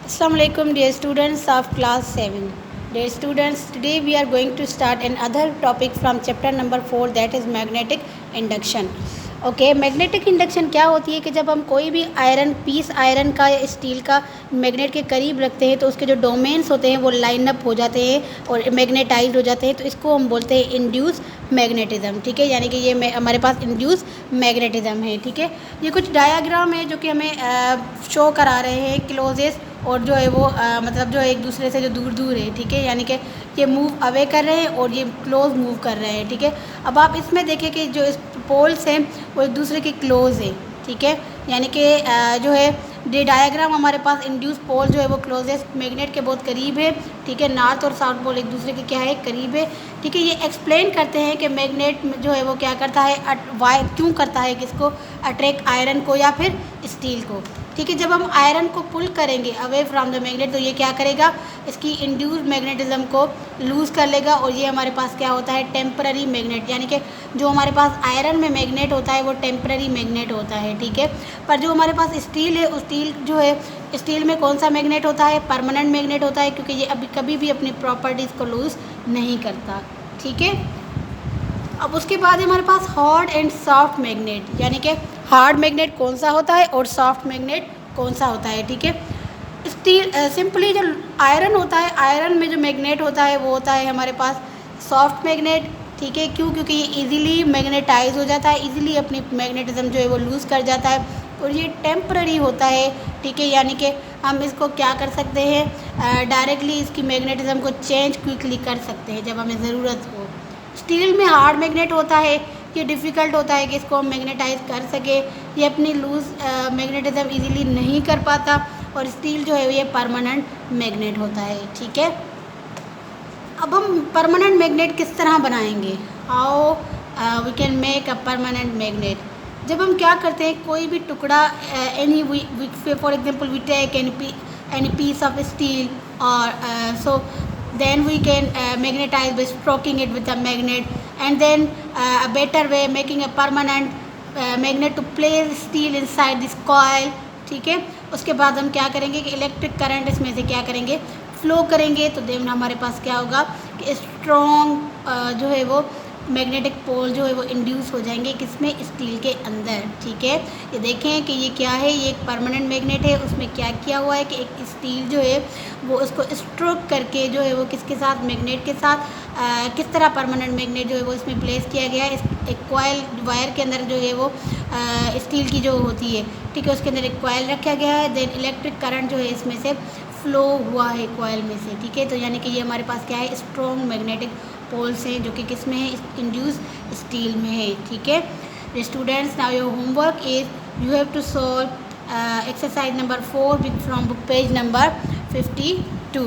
Assalamualaikum dear students of class 7. Dear students, today we are going to start another topic from chapter number 4, that is magnetic induction. Okay magnetic induction क्या होती है कि जब हम कोई भी iron piece iron का या स्टील का मैग्नेट के करीब रखते हैं तो उसके जो डोमेन्स होते हैं वो लाइन अप हो जाते हैं और मैग्नेटाइज हो जाते हैं, तो इसको हम बोलते हैं इंड्यूस मैग्नेटिज्म। ठीक है, यानी कि ये हमारे पास इंड्यूस मैग्नेटिज्म है। ठीक है, ये कुछ डायाग्राम है जो कि हमें शो करा रहे हैं क्लोजेस्ट और जो है वो मतलब जो एक दूसरे से जो दूर दूर है। ठीक है, यानी कि ये मूव अवे कर रहे हैं और ये क्लोज मूव कर रहे हैं। ठीक है, अब आप इसमें देखें कि जो इस पोल्स हैं वो एक दूसरे के क्लोज है। ठीक है, यानी कि जो है ये डायग्राम हमारे पास इंड्यूस पोल जो है वो क्लोजेस्ट मैग्नेट के बहुत करीब है। ठीक है, नॉर्थ और साउथ पोल एक दूसरे के क्या है, करीब है। ठीक है, ये एक्सप्लेन करते हैं कि मैग्नेट जो है वो क्या करता है, क्यों करता है किसको, अट्रैक्ट आयरन को या फिर स्टील को। ठीक है, जब हम आयरन को पुल करेंगे अवे फ्रॉम द मैग्नेट तो ये क्या करेगा, इसकी इंड्यूस मैग्नेटिज्म को लूज़ कर लेगा और ये हमारे पास क्या होता है, टेम्पररी मैग्नेट। यानी कि जो हमारे पास आयरन में मैग्नेट होता है वो टेम्पररी मैग्नेट होता है। ठीक है, पर जो हमारे पास स्टील है, उस स्टील जो है स्टील में कौन सा मैग्नेट होता है, परमानेंट मैग्नेट होता है, क्योंकि ये अभी कभी भी अपनी प्रॉपर्टीज़ को लूज़ नहीं करता। ठीक है, अब उसके बाद हमारे पास हार्ड एंड सॉफ्ट मैग्नेट, यानी कि हार्ड मैग्नेट कौन सा होता है और सॉफ्ट मैग्नेट कौन सा होता है। ठीक है, स्टील सिंपली जो आयरन होता है, आयरन में जो मैग्नेट होता है वो होता है हमारे पास सॉफ्ट मैग्नेट। ठीक है, क्यों, क्योंकि ये इजीली मैग्नेटाइज हो जाता है, इजीली अपनी मैग्नेटिज्म जो है वो लूज़ कर जाता है और ये टेम्पररी होता है। ठीक है, यानी कि हम इसको क्या कर सकते हैं, डायरेक्टली इसकी मैग्नेटिज्म को चेंज क्विकली कर सकते हैं जब हमें ज़रूरत हो। स्टील में हार्ड मैग्नेट होता है, ये डिफ़िकल्ट होता है कि इसको हम मैग्नेटाइज कर सके, ये अपनी लूज़ मैग्नेटिज्म इजीली नहीं कर पाता, और स्टील जो है ये परमानेंट मैग्नेट होता है। ठीक है, अब हम परमानेंट मैग्नेट किस तरह बनाएंगे, how we can make a permanent magnet. जब हम क्या करते हैं, कोई भी टुकड़ा any for example we take any piece of steel और so then we can magnetize by stroking it with a magnet, and then a better way making a permanent magnet to place steel inside this coil। ठीक है, उसके बाद हम क्या करेंगे कि electric current इसमें से क्या करेंगे, फ्लो करेंगे, तो देन हमारे पास क्या होगा कि स्ट्रॉन्ग जो है वो मैग्नेटिक पोल जो है वो इंड्यूस हो जाएंगे किसमें, स्टील के अंदर। ठीक है, ये देखें कि ये क्या है, ये एक परमानेंट मैग्नेट है, उसमें क्या किया हुआ है कि एक स्टील जो है वो उसको स्ट्रोक करके जो है वो किसके साथ, मैग्नेट के साथ किस तरह परमानेंट मैग्नेट जो है वो इसमें प्लेस किया गया है। एक कॉयल वायर के अंदर जो है वो स्टील की जो होती है, ठीक है, उसके अंदर एक कॉयल रखा गया है, देन इलेक्ट्रिक करंट जो है इसमें से फ्लो हुआ है कॉयल में से। ठीक है, तो यानी कि ये हमारे पास क्या है, स्ट्रॉन्ग मैग्नेटिक पोल्स हैं जो कि किस में है, इंड्यूस स्टील में है। ठीक है students, now your homework is you have to solve exercise number 4 from book page number 52।